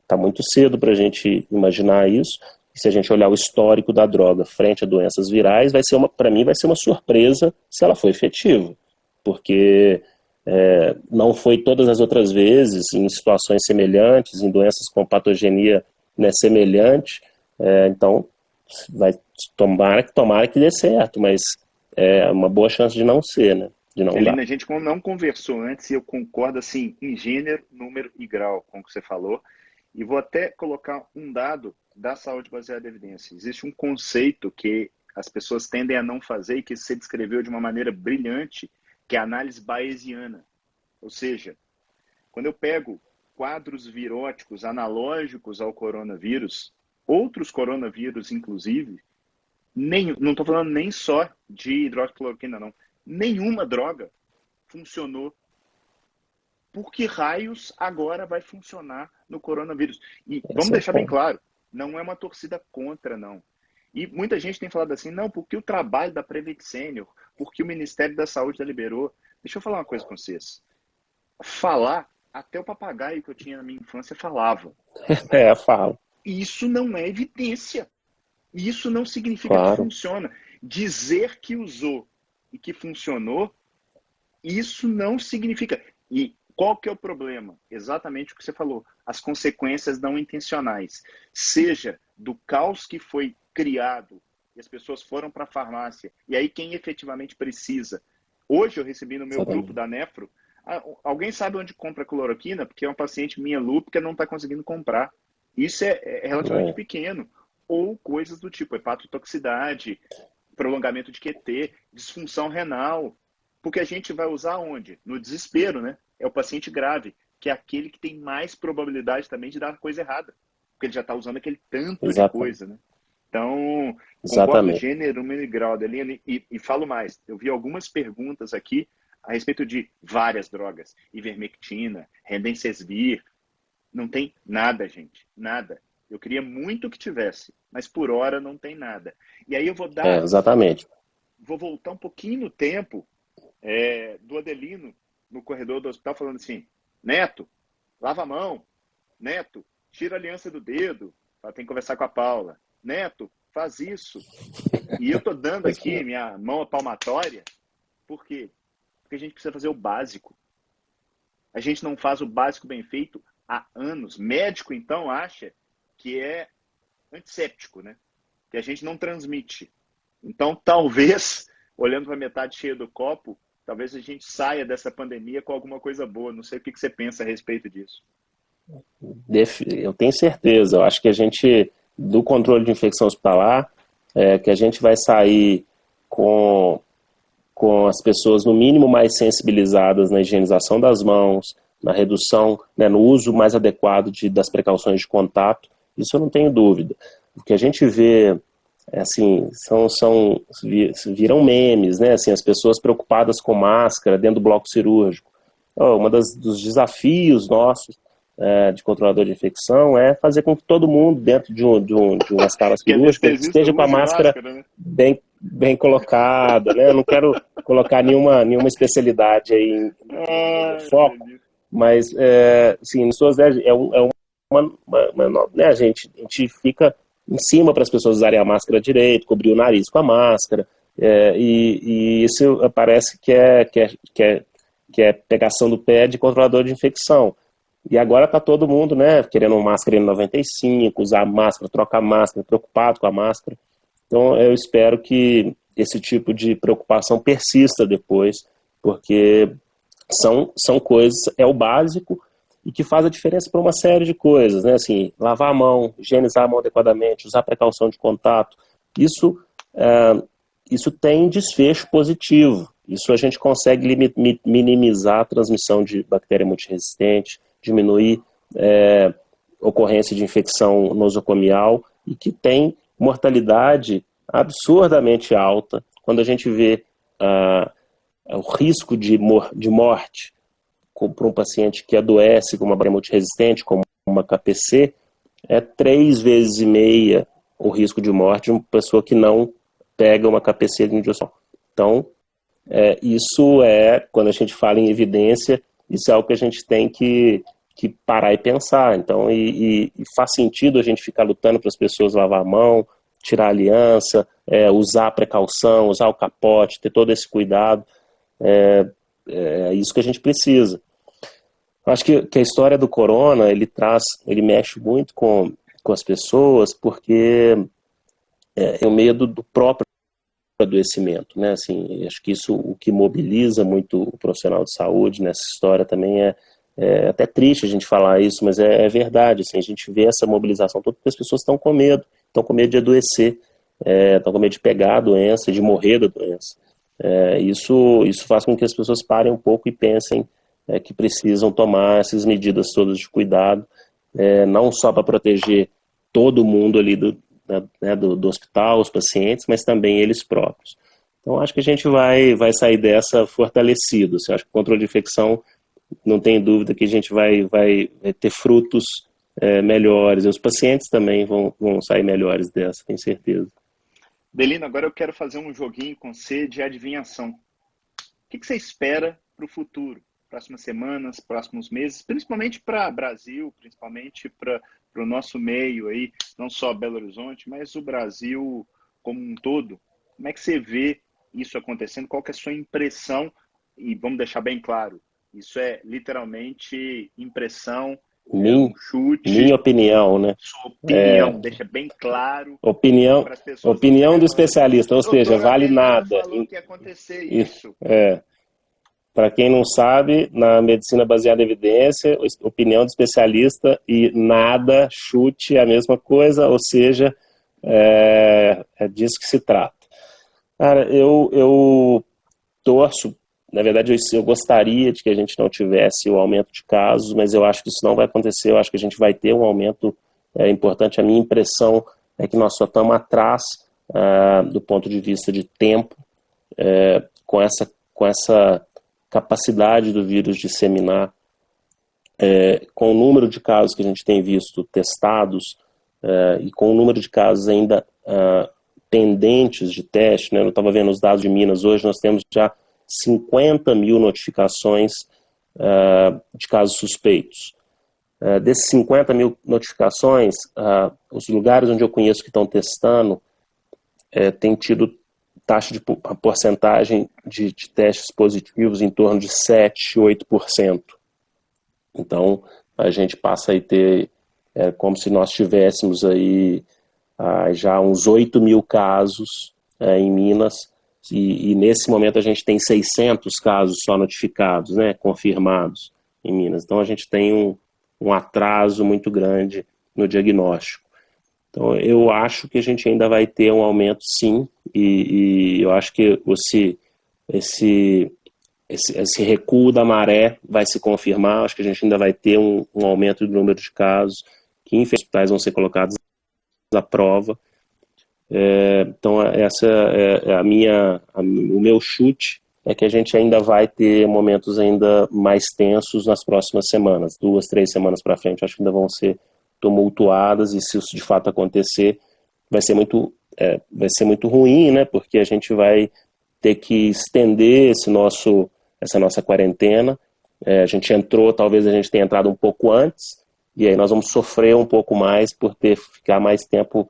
Está muito cedo para a gente imaginar isso. E se a gente olhar o histórico da droga frente a doenças virais, para mim vai ser uma surpresa se ela for efetiva, porque não foi todas as outras vezes em situações semelhantes, em doenças com patogenia, né, semelhante. Então, tomara que dê certo, mas é uma boa chance de não ser, né, de não dar. Celina, a gente não conversou antes e eu concordo assim em gênero, número e grau com o que você falou. E vou até colocar um dado da saúde baseada em evidência. Existe um conceito que as pessoas tendem a não fazer e que você descreveu de uma maneira brilhante, que é a análise bayesiana. Ou seja, quando eu pego quadros viróticos analógicos ao coronavírus, outros coronavírus, inclusive, não estou falando nem só de hidroxicloroquina, não. Nenhuma droga funcionou. Por que raios agora vai funcionar no coronavírus? E vamos deixar bem claro, não é uma torcida contra, não. E muita gente tem falado assim, não, porque o trabalho da Prevent Senior, porque o Ministério da Saúde já liberou. Deixa eu falar uma coisa com vocês. Falar, até o papagaio que eu tinha na minha infância falava. Falo. Isso não é evidência. Isso não significa Claro. que funciona. Dizer que usou e que funcionou, isso não significa. E qual que é o problema? Exatamente o que você falou. As consequências não intencionais. Seja do caos que foi criado e as pessoas foram para a farmácia, e aí quem efetivamente precisa. Hoje eu recebi no meu grupo da Nefro, alguém sabe onde compra cloroquina? Porque é uma paciente minha lúpica não está conseguindo comprar. Isso é relativamente pequeno. Ou coisas do tipo hepatotoxicidade, prolongamento de QT, disfunção renal. Porque a gente vai usar onde? No desespero, né? É o paciente grave, que é aquele que tem mais probabilidade também de dar coisa errada. Porque ele já está usando aquele tanto de coisa, né? Então, concordo gênero, número e grau, Adelina, e falo mais. Eu vi algumas perguntas aqui a respeito de várias drogas. Ivermectina, Remdesivir. Não tem nada, gente. Nada. Eu queria muito que tivesse, mas por hora não tem nada. E aí eu vou dar... exatamente. Vou voltar um pouquinho no tempo do Adelino no corredor do hospital falando assim, Neto, lava a mão. Neto, tira a aliança do dedo. Ela tem que conversar com a Paula. Neto, faz isso. E eu estou dando aqui minha mão à palmatória, por quê? Porque a gente precisa fazer o básico. A gente não faz o básico bem feito há anos. Médico, então, acha que é antisséptico, né? Que a gente não transmite. Então, talvez, olhando para a metade cheia do copo, talvez a gente saia dessa pandemia com alguma coisa boa. Não sei o que você pensa a respeito disso. Eu tenho certeza. Eu acho que a gente, do controle de infecção hospitalar, que a gente vai sair com as pessoas, no mínimo, mais sensibilizadas na higienização das mãos, na redução, né, no uso mais adequado das precauções de contato. Isso eu não tenho dúvida. O que a gente vê, assim, viram memes, né, assim, as pessoas preocupadas com máscara dentro do bloco cirúrgico. Dos desafios nossos de controlador de infecção é fazer com que todo mundo dentro de uma sala cirúrgica esteja com a máscara, né? bem colocada, né? Eu não quero colocar nenhuma especialidade aí em foco, mas assim, né, a gente fica em cima para as pessoas usarem a máscara direito, cobrir o nariz com a máscara, e isso parece que é pegação do pé de controlador de infecção. E agora está todo mundo, né, querendo uma máscara N95, usar máscara, trocar máscara, preocupado com a máscara. Então eu espero que esse tipo de preocupação persista depois, porque são coisas, é o básico e que faz a diferença para uma série de coisas, né, assim, lavar a mão, higienizar a mão adequadamente, usar precaução de contato, isso tem desfecho positivo. Isso a gente consegue minimizar a transmissão de bactéria multiresistente, diminuir ocorrência de infecção nosocomial e que tem mortalidade absurdamente alta. Quando a gente vê o risco de morte para um paciente que adoece com uma bactéria multiresistente, como uma KPC, é 3,5 vezes o risco de morte de uma pessoa que não pega uma KPC de indiossol. Então, isso quando a gente fala em evidência, isso é algo que a gente tem que parar e pensar. Então, e faz sentido a gente ficar lutando para as pessoas lavar a mão, tirar a aliança, usar a precaução, usar o capote, ter todo esse cuidado. É isso que a gente precisa. Acho que a história do corona, ele mexe muito com as pessoas, porque é o medo do próprio adoecimento, né? Assim, acho que isso o que mobiliza muito o profissional de saúde nessa história também é até triste a gente falar isso, mas é verdade, assim, a gente vê essa mobilização toda porque as pessoas estão com medo de adoecer, estão com medo de pegar a doença, de morrer da doença. Isso faz com que as pessoas parem um pouco e pensem que precisam tomar essas medidas todas de cuidado, não só para proteger todo mundo ali do hospital, os pacientes, mas também eles próprios. Então, acho que a gente vai sair dessa fortalecido. Assim, acho que o controle de infecção, não tem dúvida que a gente vai ter frutos melhores. E os pacientes também vão sair melhores dessa, tenho certeza. Delino, agora eu quero fazer um joguinho com você de adivinhação. O que você espera para o futuro? Próximas semanas, próximos meses, principalmente para o Brasil, principalmente para o nosso meio aí, não só Belo Horizonte, mas o Brasil como um todo. Como é que você vê isso acontecendo? Qual que é a sua impressão? E vamos deixar bem claro, isso é literalmente impressão, chute. Minha opinião, né? Sua opinião, deixa bem claro. Opinião do especialista, ou seja, vale nada. Falou que ia acontecer isso. Para quem não sabe, na medicina baseada em evidência, opinião do especialista e nada, chute, é a mesma coisa, ou seja, é disso que se trata. Cara, eu torço, na verdade eu gostaria de que a gente não tivesse o aumento de casos, mas eu acho que isso não vai acontecer, eu acho que a gente vai ter um aumento importante. A minha impressão é que nós só estamos atrás do ponto de vista de tempo, com essa capacidade do vírus disseminar, com o número de casos que a gente tem visto testados e com o número de casos ainda pendentes de teste, né? Eu estava vendo os dados de Minas hoje, nós temos já 50 mil notificações de casos suspeitos. Desses 50 mil notificações, os lugares onde eu conheço que estão testando tem tido a porcentagem de testes positivos em torno de 7, 8%. Então, a gente passa a ter, como se nós tivéssemos aí já uns 8 mil casos em Minas, e nesse momento a gente tem 600 casos só notificados, né, confirmados em Minas. Então, a gente tem um atraso muito grande no diagnóstico. Então, eu acho que a gente ainda vai ter um aumento, sim, e eu acho que esse recuo da maré vai se confirmar. Acho que a gente ainda vai ter um aumento do número de casos que, em hospitais, vão ser colocados à prova. Então, essa é o meu chute, é que a gente ainda vai ter momentos ainda mais tensos nas próximas semanas, 2, 3 semanas para frente. Acho que ainda vão ser tumultuadas, e se isso de fato acontecer, vai ser muito ruim, né? Porque a gente vai ter que estender essa nossa quarentena. Talvez a gente tenha entrado um pouco antes, e aí nós vamos sofrer um pouco mais por ficar mais tempo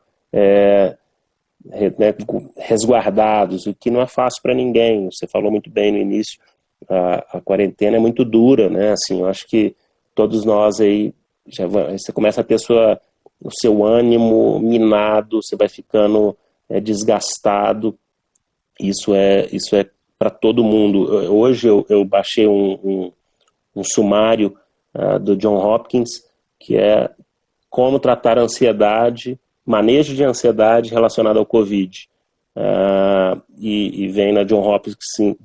resguardados, o que não é fácil para ninguém. Você falou muito bem no início, a quarentena é muito dura, né? Assim, eu acho que todos nós aí, você começa a ter o seu ânimo minado, você vai ficando desgastado. Isso é para todo mundo. Hoje eu baixei um sumário do John Hopkins, que é como tratar a ansiedade, manejo de ansiedade relacionado ao Covid. E vem na John Hopkins,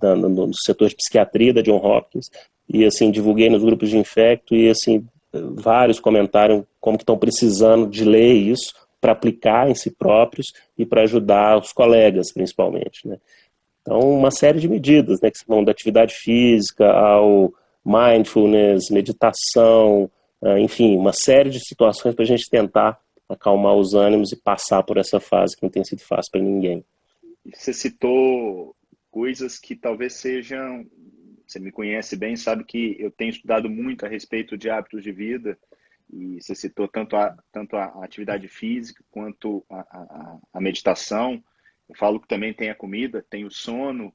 no setor de psiquiatria da John Hopkins, e assim, divulguei nos grupos de infecto, e assim, vários comentaram como que estão precisando de ler isso para aplicar em si próprios e para ajudar os colegas, principalmente, né? Então, uma série de medidas, né, que vão da atividade física ao mindfulness, meditação, enfim, uma série de situações para a gente tentar acalmar os ânimos e passar por essa fase que não tem sido fácil para ninguém. Você citou coisas que talvez sejam... Você me conhece bem, sabe que eu tenho estudado muito a respeito de hábitos de vida, e você citou tanto a atividade física quanto a meditação. Eu falo que também tem a comida, tem o sono,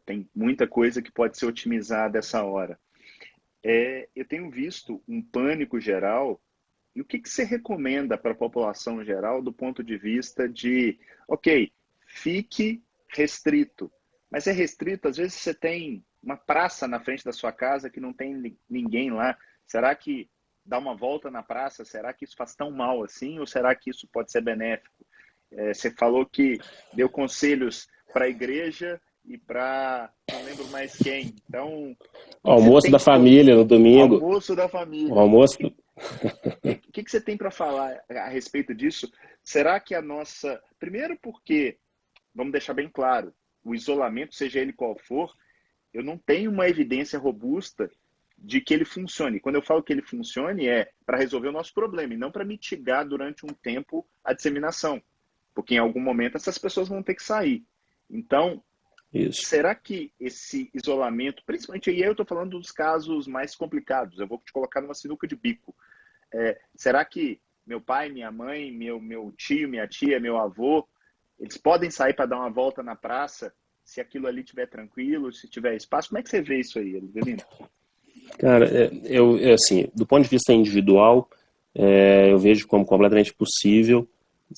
tem muita coisa que pode ser otimizada essa hora. Eu tenho visto um pânico geral, e o que você recomenda para a população geral do ponto de vista de, ok, fique restrito, mas é restrito, às vezes você tem uma praça na frente da sua casa que não tem ninguém lá. Será que dar uma volta na praça, será que isso faz tão mal assim, ou será que isso pode ser benéfico? Você falou que deu conselhos para a igreja e para... não lembro mais quem. Então, almoço da família no domingo. Almoço da família. O almoço... O que você tem para falar a respeito disso? Será que a nossa... Primeiro porque, vamos deixar bem claro, o isolamento, seja ele qual for, eu não tenho uma evidência robusta de que ele funcione. Quando eu falo que ele funcione, é para resolver o nosso problema e não para mitigar durante um tempo a disseminação. Porque em algum momento essas pessoas vão ter que sair. Então, será que esse isolamento, principalmente aí eu estou falando dos casos mais complicados, eu vou te colocar numa sinuca de bico. Será que meu pai, minha mãe, meu tio, minha tia, meu avô, eles podem sair para dar uma volta na praça se aquilo ali estiver tranquilo, se tiver espaço? Como é que você vê isso aí, Avelino? Cara, assim, do ponto de vista individual, eu vejo como completamente possível,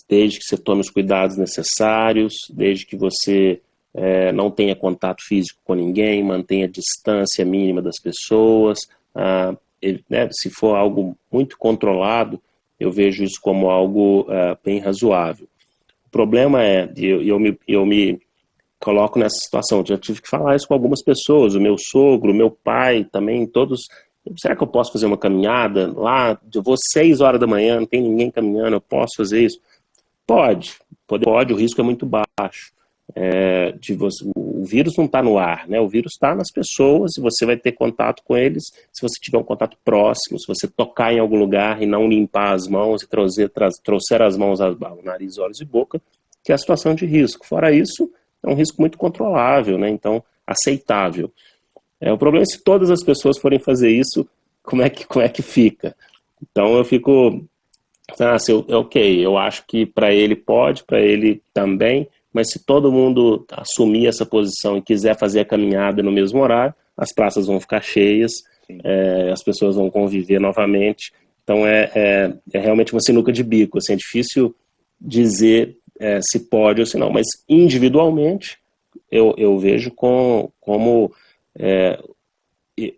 desde que você tome os cuidados necessários, desde que você não tenha contato físico com ninguém, mantenha a distância mínima das pessoas, né, se for algo muito controlado, eu vejo isso como algo bem razoável. O problema eu me coloco nessa situação, já tive que falar isso com algumas pessoas, o meu sogro, o meu pai também, todos, será que eu posso fazer uma caminhada lá, eu vou 6 horas da manhã, não tem ninguém caminhando, eu posso fazer isso? Pode, o risco é muito baixo. O vírus não está no ar, né? O vírus está nas pessoas e você vai ter contato com eles se você tiver um contato próximo, se você tocar em algum lugar e não limpar as mãos e trouxer as mãos ao nariz, olhos e boca, que é a situação de risco. Fora isso, é um risco muito controlável, né? Então, aceitável. O problema é se todas as pessoas forem fazer isso, como é que fica? Então eu fico, ok, eu acho que para ele pode, para ele também, mas se todo mundo assumir essa posição e quiser fazer a caminhada no mesmo horário, as praças vão ficar cheias, as pessoas vão conviver novamente. Então é realmente uma sinuca de bico, assim, é difícil dizer se pode ou se não, mas individualmente eu vejo como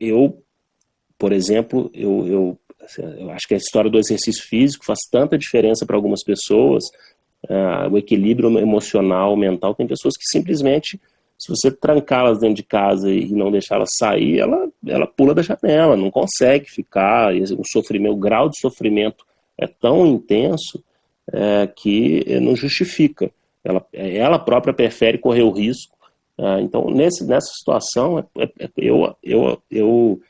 eu, por exemplo, eu acho que a história do exercício físico faz tanta diferença para algumas pessoas, o equilíbrio emocional, mental. Tem pessoas que simplesmente, se você trancá-las dentro de casa e não deixá-las sair, ela pula da janela, não consegue ficar. O grau de sofrimento é tão intenso que não justifica. Ela própria prefere correr o risco. Então, nessa situação, eu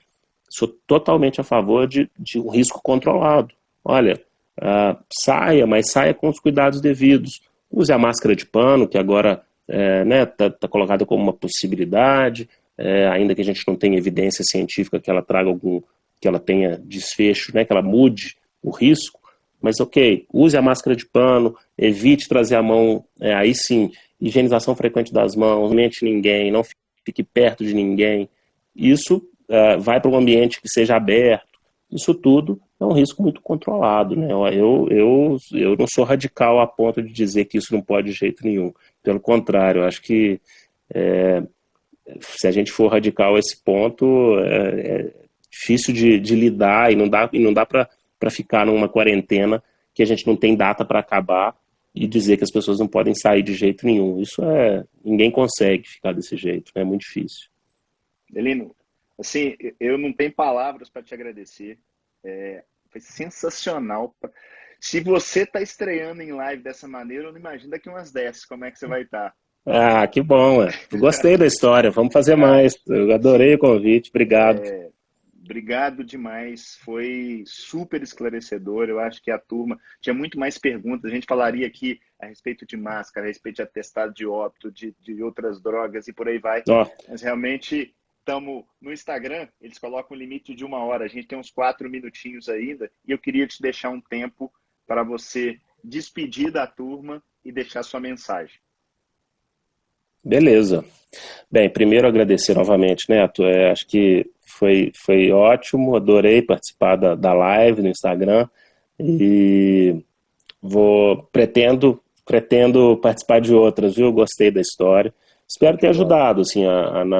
sou totalmente a favor de um risco controlado. Olha, saia, mas saia com os cuidados devidos. Use a máscara de pano, que agora tá colocada como uma possibilidade, ainda que a gente não tenha evidência científica que ela traga que ela tenha desfecho, que ela mude o risco. Mas ok, use a máscara de pano, evite trazer a mão, aí sim, higienização frequente das mãos, não mente ninguém, não fique perto de ninguém. Isso vai para um ambiente que seja aberto. Isso tudo é um risco muito controlado, né? Eu não sou radical a ponto de dizer que isso não pode de jeito nenhum. Pelo contrário, eu acho que se a gente for radical a esse ponto, é difícil de lidar e não dá para ficar numa quarentena que a gente não tem data para acabar e dizer que as pessoas não podem sair de jeito nenhum. Ninguém consegue ficar desse jeito, né? É muito difícil. Delino, assim, eu não tenho palavras para te agradecer. Foi sensacional. Se você está estreando em live dessa maneira, eu não imagino daqui umas 10 como é que você vai estar. Que bom, gostei da história, vamos fazer mais. Eu adorei o convite, obrigado. Obrigado demais, foi super esclarecedor. Eu acho que a turma tinha muito mais perguntas. A gente falaria aqui a respeito de máscara, a respeito de atestado de óbito, de outras drogas e por aí vai. Mas realmente estamos no Instagram, eles colocam um limite de 1 hora. A gente tem uns 4 minutinhos ainda e eu queria te deixar um tempo para você despedir da turma e deixar sua mensagem. Beleza. Bem, primeiro agradecer novamente, Neto. Acho que foi ótimo, adorei participar da live no Instagram e pretendo participar de outras, viu? Gostei da história. Espero ter ajudado assim,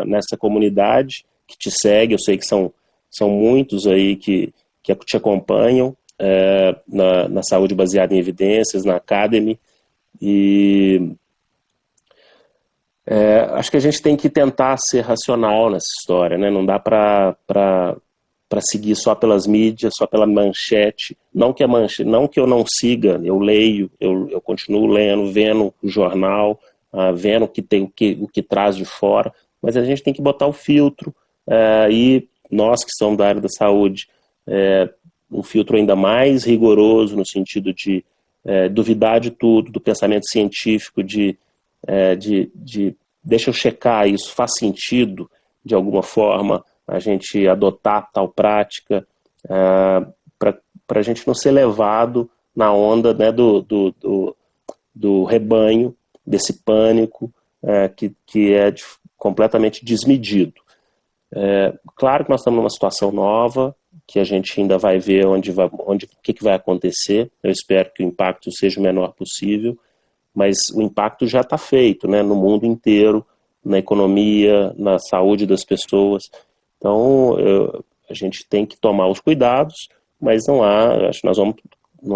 nessa comunidade que te segue. Eu sei que são muitos aí que te acompanham na saúde baseada em evidências, na Academy, e acho que a gente tem que tentar ser racional nessa história, né? Não dá para seguir só pelas mídias, só pela manchete. Não que eu não siga, eu leio, eu continuo lendo, vendo o jornal, vendo o que traz de fora, mas a gente tem que botar o filtro, e nós que somos da área da saúde, um filtro ainda mais rigoroso no sentido de duvidar de tudo, do pensamento científico, de deixa eu checar isso, faz sentido de alguma forma a gente adotar tal prática, para a gente não ser levado na onda, né, do rebanho, desse pânico que é completamente desmedido. Claro que nós estamos numa situação nova, que a gente ainda vai ver o que vai acontecer. Eu espero que o impacto seja o menor possível, mas o impacto já está feito, né, no mundo inteiro, na economia, na saúde das pessoas. Então, a gente tem que tomar os cuidados, mas não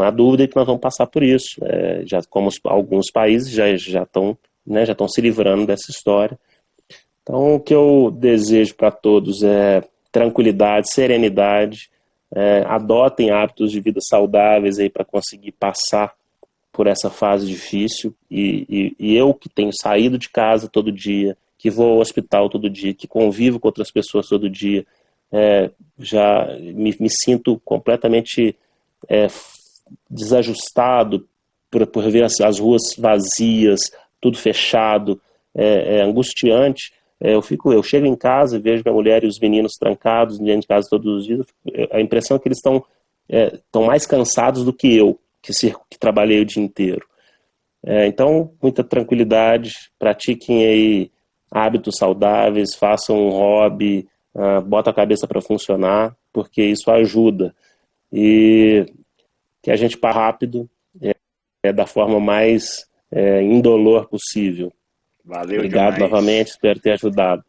há dúvida que nós vamos passar por isso. Já como alguns países já estão se livrando dessa história. Então, o que eu desejo para todos é tranquilidade, serenidade, adotem hábitos de vida saudáveis para conseguir passar por essa fase difícil, e eu que tenho saído de casa todo dia, que vou ao hospital todo dia, que convivo com outras pessoas todo dia, já me sinto completamente desajustado por ver as ruas vazias, tudo fechado, angustiante. Eu chego em casa e vejo minha mulher e os meninos trancados dentro de casa todos os dias. A impressão é que eles estão mais cansados do que eu, que trabalhei o dia inteiro. Então, muita tranquilidade, pratiquem aí hábitos saudáveis, façam um hobby, bota a cabeça para funcionar, porque isso ajuda. E que a gente passe rápido, da forma mais indolor possível. Valeu Obrigado demais. novamente, espero ter ajudado.